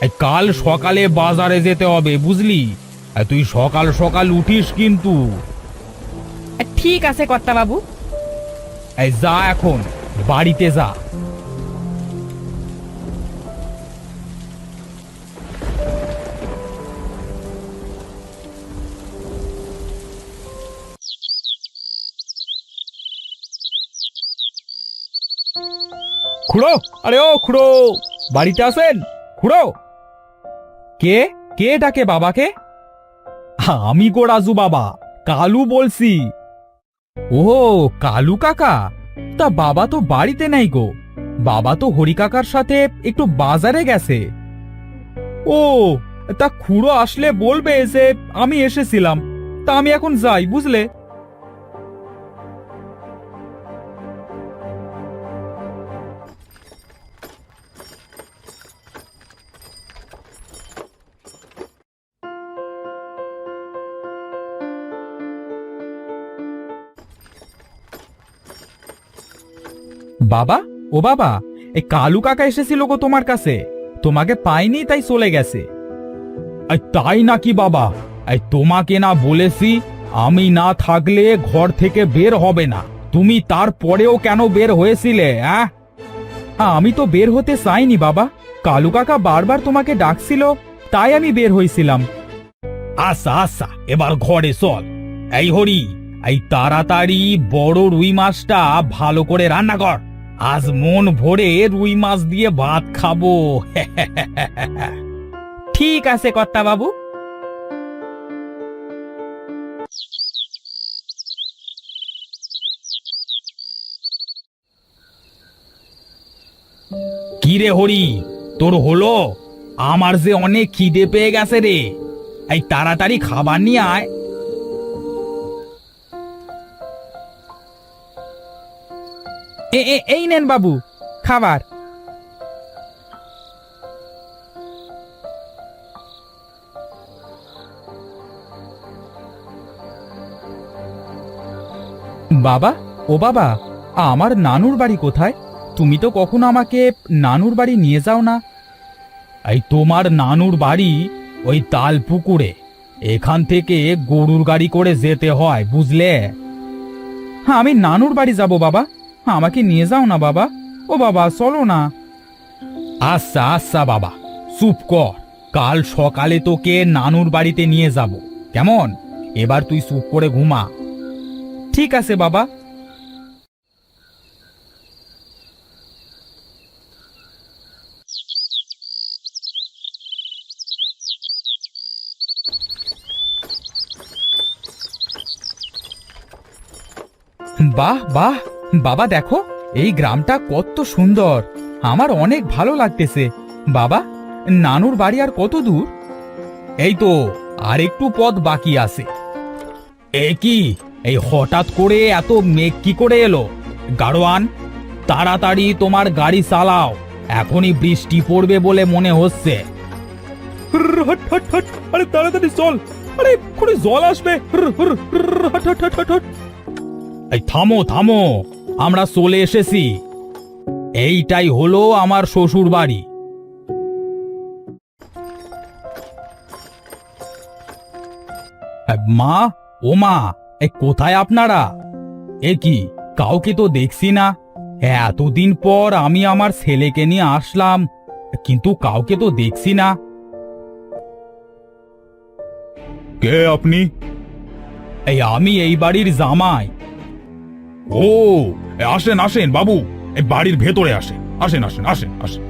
এই কাল সকালে বাজারে যেতে হবে, বুঝলি? তুই সকাল সকাল উঠিস কিন্তু। ঠিক আছে কর্তা বাবু। এই যা, এখন বাড়িতে যা। খুড়ো, আরে ও খুড়ো, বাড়িতে আছেন? খুড়ো, কে কে ডাকে বাবাকে? আমি গো রাজু বাবা, কালু বলছি। ও, কালু কাকা, তা বাবা তো বাড়িতে নাই গো। বাবা তো হরি কাকার সাথে একটু বাজারে গেছে। ও, তা খুড়ো আসলে বলবে যে আমি এসেছিলাম। তা আমি এখন যাই, বুঝলে? বাবা, ও বাবা, এই কালু কাকা এসেছিল গো তোমার কাছে। তোমাকে পাইনি তাই চলে গেছে। তাই নাকি বাবা? তোমাকে না বলেছি আমি না থাকলে ঘর থেকে বের হবে না? তুমি তারপরেও কেন বের হয়েছিলে? আমি তো বের হতে চাইনি বাবা। কালু কাকা বারবার তোমাকে ডাকছিল, তাই আমি বের হয়েছিলাম। আচ্ছা আচ্ছা, এবার ঘরে চল। এই হরি, এই তাড়াতাড়ি বড় রুই মাছটা ভালো করে রান্না কর। আজ মন ভরে রুই মাছ দিয়ে ভাত খাবো। ঠিক আছে কর্তা বাবু। কি রে হরি, তোর হলো? আমার যে অনেক খিদে পেয়ে গেছে রে। এই তাড়াতাড়ি খাবার নিয়ে আয়। এই নেন বাবু খাবার। বাবা, ও বাবা, আমার নানুর বাড়ি কোথায়? তুমি তো কখনো আমাকে নানুর বাড়ি নিয়ে যাও না। এই তোমার নানুর বাড়ি ওই তাল পুকুরে। এখান থেকে গরুর গাড়ি করে যেতে হয়, বুঝলে? হ্যাঁ, আমি নানুর বাড়ি যাব বাবা, আমাকে নিয়ে যাও না বাবা। ও বাবা, চলো না। আচ্ছা আচ্ছা বাবা, চুপ কর। কাল সকালে তোকে নানুর বাড়িতে নিয়ে যাব, কেমন? এবার তুই চুপ করে ঘুমা। ঠিক আছে বাবা। বাহ বাহ, বাবা দেখো, এই গ্রামটা কত সুন্দর। আমার অনেক ভালো লাগতেছে। বাবা, নানুর বাড়ি আর কত দূর? এই তো আর একটু পথ বাকি আছে। এ কি, এই হঠাৎ করে এত মেঘ কি করে এলো? গাড়োয়ান, তাড়াতাড়ি তোমার গাড়ি চালাও, এখনই বৃষ্টি পড়বে বলে মনে হচ্ছে। হট হট হট, আরে তাড়াতাড়ি চল, আরে এক্ষুনি জল আসবে। Hot hot hot hot. এই থামো থামো, আমরা চলে এসেছি। এইটাই হলো আমার শ্বশুর বাড়ি। মা, ও মা, কোথায় আপনারা? এ কি, কাউকে তো দেখছি না। এতদিন পর আমি আমার ছেলেকে নিয়ে আসলাম, কিন্তু কাউকে তো দেখছি না। কে আপনি? আমি এই বাড়ির জামাই। ও, আসেন আসেন বাবু, এই বাড়ির ভেতরে আসেন, আসেন আসেন আসেন আসেন।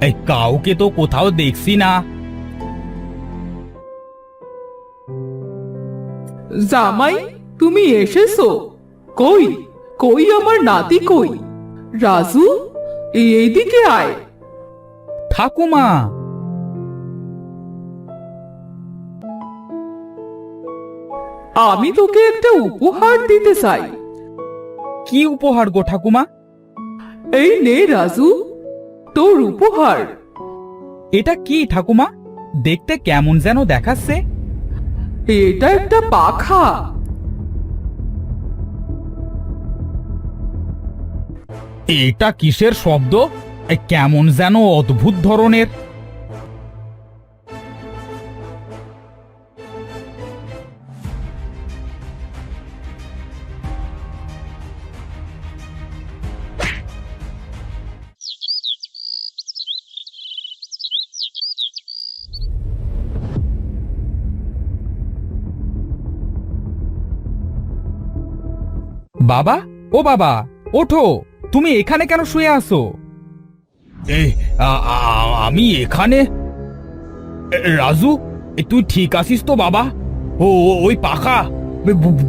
এই কাউকে তো কোথাও দেখছি না। জামাই, তুমি এসেছো? কই কই আমার নাতি কই? রাজু, এইদিকে আয়। ঠাকুমা, আমি তোকে একটা উপহার দিতে চাই। কি উপহার গো ঠাকুমা? এই নে রাজু, তোর উপহার। এটা কি ঠাকুমা? দেখতে কেমন যেন দেখাচ্ছে। এটা একটা পাখা। এটা কিসের শব্দ? কেমন যেন অদ্ভুত ধরনের। বাবা, ও বাবা, ওঠো। তুমি এখানে কেন শুয়ে আছো? আমি এখানে? রাজু, তুই ঠিক আছিস তো বাবা? ওই পাখা,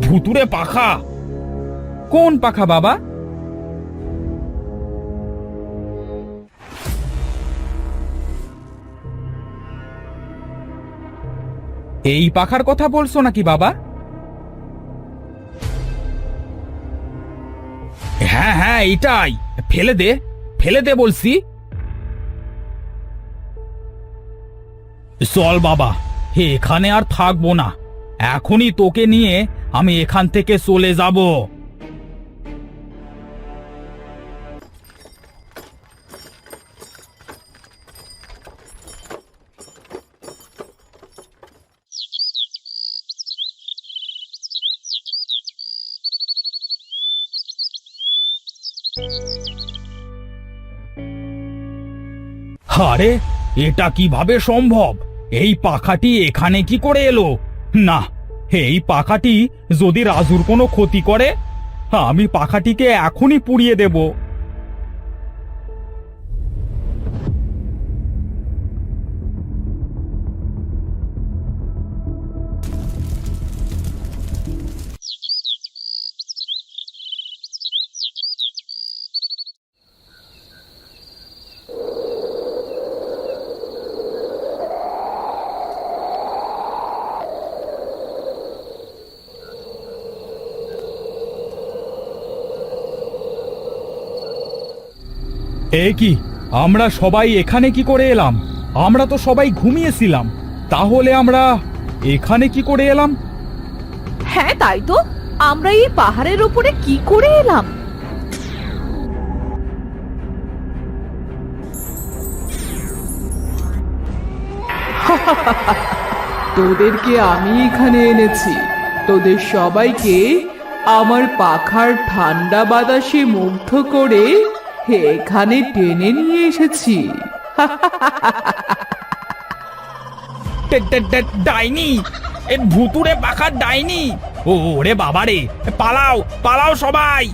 ভুতুরে পাখা। কোন পাখা বাবা? এই পাখার কথা বলছো নাকি বাবা? হ্যাঁ হ্যাঁ, এটাই। ফেলে দে, ফেলে দে বলছি। চল বাবা, এখানে আর থাকবো না। এখনই তোকে নিয়ে আমি এখান থেকে চলে যাব। আরে, এটা কিভাবে সম্ভব? এই পাখাটি এখানে কি করে এলো? না, এই পাখাটি যদি রাজুর কোনো ক্ষতি করে, আমি পাখাটিকে এখনই পুড়িয়ে দেব। এ কি, আমরা সবাই এখানে কি করে এলাম? আমরা তো সবাই ঘুমিয়েছিলাম। তাহলে আমরা এখানে কি করে এলাম? হ্যাঁ তাই তো, আমরা এই পাহাড়ের উপরে কি করে এলাম? তোদেরকে আমি এখানে এনেছি। তোদের সবাইকে আমার পাখার ঠান্ডা বাতাসে মুগ্ধ করে এখানে টেনে নিয়ে এসেছি। ডাইনি, এ ভুতুরে পাখার ডাইনি। ওরে বাবারে, পালাও পালাও সবাই।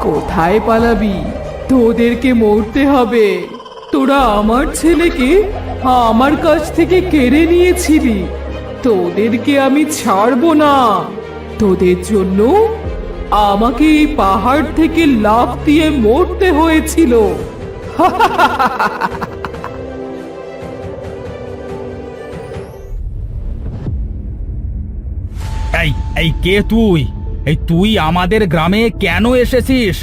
কোথায় পালাবি? তোদেরকে মরতে হবে। তোরা আমার ছেলেকে আমার কাছ থেকে কেড়ে নিয়েছিলি। তোদেরকে আমি ছাড়বো না। তোদের জন্য আমাকে এই পাহাড় থেকে লাফ দিয়ে মরতে হয়েছিল। এই এই কে তুই? তুই আমাদের গ্রামে কেন এসেছিস?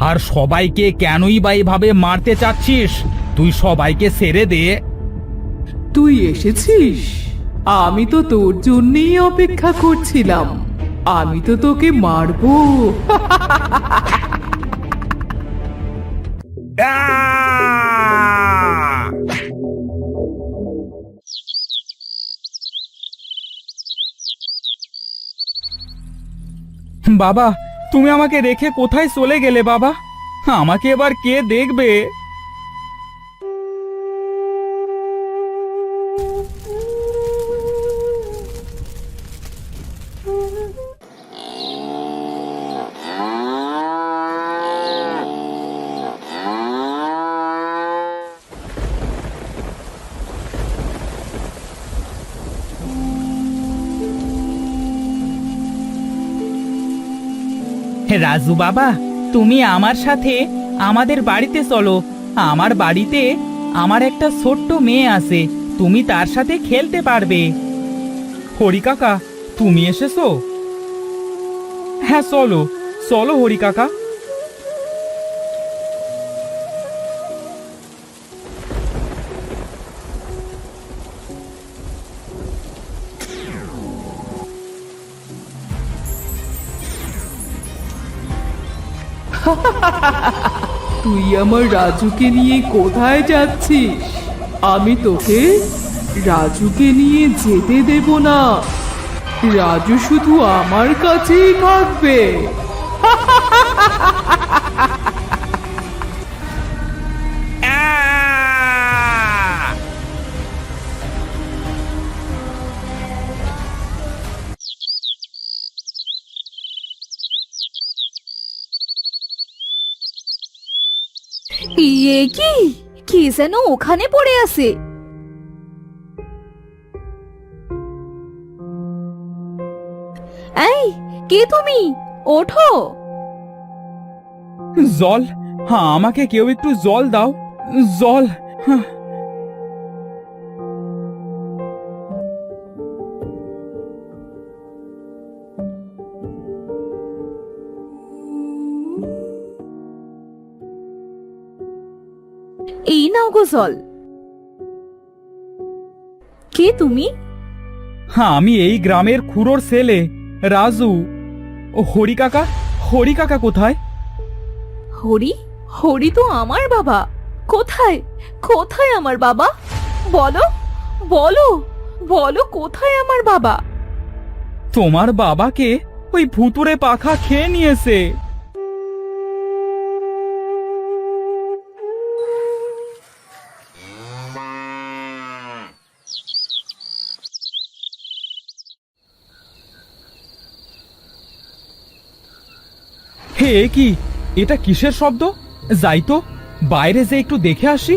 আর সবাইকে কেনই বা এভাবে মারতে চাচ্ছিস? তুই সবাইকে ছেড়ে দে। তুই এসেছিস? আমি তো তোর জন্যই অপেক্ষা করছিলাম। আমি তো তোকে মারবো। বাবা, তুমি আমাকে রেখে কোথায় চলে গেলে বাবা? আমাকে এবার কে দেখবে? রাজু বাবা, তুমি আমার সাথে আমাদের বাড়িতে চলো। আমার বাড়িতে আমার একটা ছোট্ট মেয়ে আছে, তুমি তার সাথে খেলতে পারবে। হরি কাকা, তুমি এসেছো? হ্যাঁ, চলো চলো হরি কাকা। তুই আমার রাজুকে নিয়ে কোথায় যাচ্ছিস? আমি তোকে রাজুকে নিয়ে যেতে দেব না। রাজু শুধু আমার কাছেই থাকবে। ইয়ে কি কি যেন ওখানে পড়ে আছে। এই, কে তুমি? ওঠো। জল, হ্যাঁ, আমাকে কেউ একটু জল দাও, জল। হ্যাঁ। এই নাও গো জল। কে তুমি? হ্যাঁ, আমি এই গ্রামের খুড়োর ছেলে রাজু। ও হরি কাকা, হরি কাকা কোথায়? হরি? হরি তো আমার বাবা। কোথায় কোথায় আমার বাবা? বলো বলো বলো, কোথায় আমার বাবা? তোমার বাবাকে ওই ভুতুরে পাখা খেয়ে নিয়েছে। হে কি, এটা কিসের শব্দ? যাই তো, বাইরে যে একটু দেখে আসি।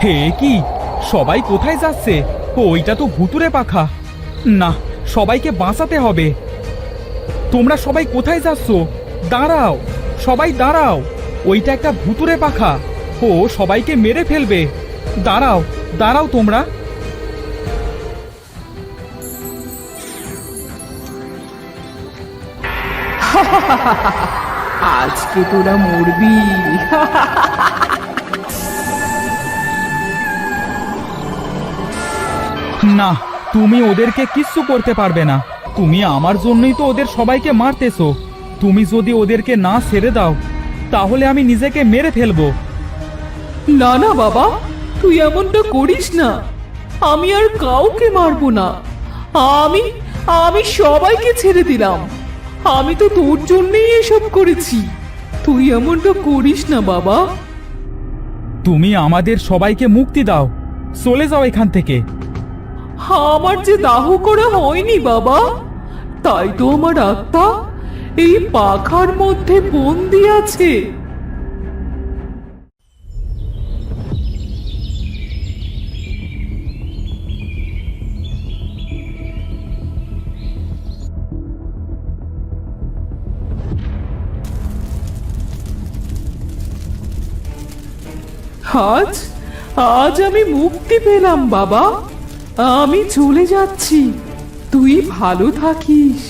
হে কি, সবাই কোথায় যাচ্ছে? ওইটা তো ভুতুরে পাখা। না, সবাইকে বাঁচাতে হবে। তোমরা সবাই কোথায় যাচ্ছ? দাঁড়াও, সবাই দাঁড়াও। ওইটা একটা ভুতুরে পাখা, ও সবাইকে মেরে ফেলবে। দাঁড়াও দাঁড়াও তোমরা। আজকে তোরা মরবি। না, তুমি ওদেরকে কিচ্ছু করতে পারবে না। তুমি আমার জন্যই তো ওদের সবাইকে মারতেছো। তুমি যদি ওদেরকে না ছেড়ে দাও, তাহলে আমি নিজেকে মেরে ফেলবো। না না বাবা, তুই এমনটা করিস না। আমি আর কাউকে মারবো না। আমি আমি সবাইকে ছেড়ে দিলাম। আমি তো তোর জন্যই এসব করেছি। তুই এমনটা করিস না বাবা। তুমি আমাদের সবাইকে মুক্তি দাও, চলে যাও এখান থেকে। আমার যে দাহ করা হয়নি বাবা, তাই তো আমার আত্মা এই পাখার মধ্যে বন্দি আছে। আজ আজ আমি মুক্তি পেলাম বাবা। আমি চলে যাচ্ছি, তুই ভালো থাকিস।